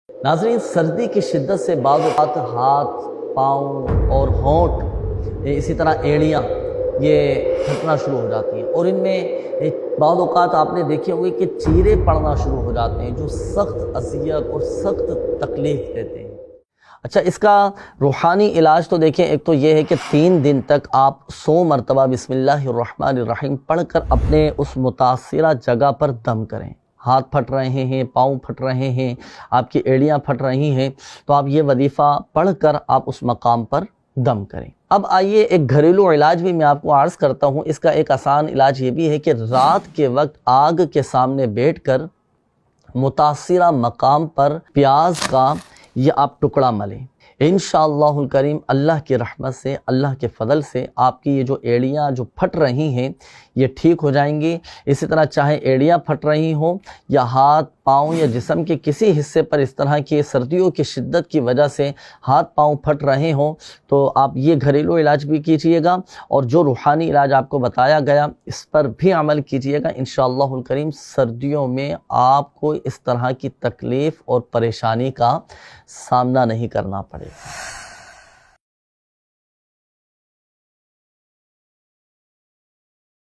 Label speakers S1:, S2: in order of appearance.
S1: ناظرین، سردی کی شدت سے بعض اوقات ہاتھ، پاؤں اور ہونٹ، اسی طرح ایڑیاں یہ پھٹنا شروع ہو جاتی ہیں، اور ان میں بعض اوقات آپ نے دیکھے ہوئے کہ چیرے پڑنا شروع ہو جاتے ہیں جو سخت اذیت اور سخت تکلیف دیتے ہیں۔ اچھا، اس کا روحانی علاج تو دیکھیں، ایک تو یہ ہے کہ 3 دن تک آپ 100 مرتبہ بسم اللہ الرحمن الرحیم پڑھ کر اپنے اس متاثرہ جگہ پر دم کریں۔ ہاتھ پھٹ رہے ہیں، پاؤں پھٹ رہے ہیں، آپ کی ایڑیاں پھٹ رہی ہیں، تو آپ یہ وظیفہ پڑھ کر آپ اس مقام پر دم کریں۔ اب آئیے ایک گھریلو علاج بھی میں آپ کو عرض کرتا ہوں۔ اس کا ایک آسان علاج یہ بھی ہے کہ رات کے وقت آگ کے سامنے بیٹھ کر متاثرہ مقام پر پیاز کا یہ آپ ٹکڑا ملیں۔ انشاءاللہ الکریم اللہ کی رحمت سے، اللہ کے فضل سے آپ کی یہ جو ایڑیاں جو پھٹ رہی ہیں یہ ٹھیک ہو جائیں گی۔ اسی طرح چاہے ایڑیاں پھٹ رہی ہوں یا ہاتھ، پاؤں یا جسم کے کسی حصے پر اس طرح کی سردیوں کی شدت کی وجہ سے ہاتھ پاؤں پھٹ رہے ہوں، تو آپ یہ گھریلو علاج بھی کیجئے گا، اور جو روحانی علاج آپ کو بتایا گیا اس پر بھی عمل کیجئے گا۔ انشاءاللہ الکریم سردیوں میں آپ کو اس طرح کی تکلیف اور پریشانی کا سامنا نہیں کرنا پڑے گا۔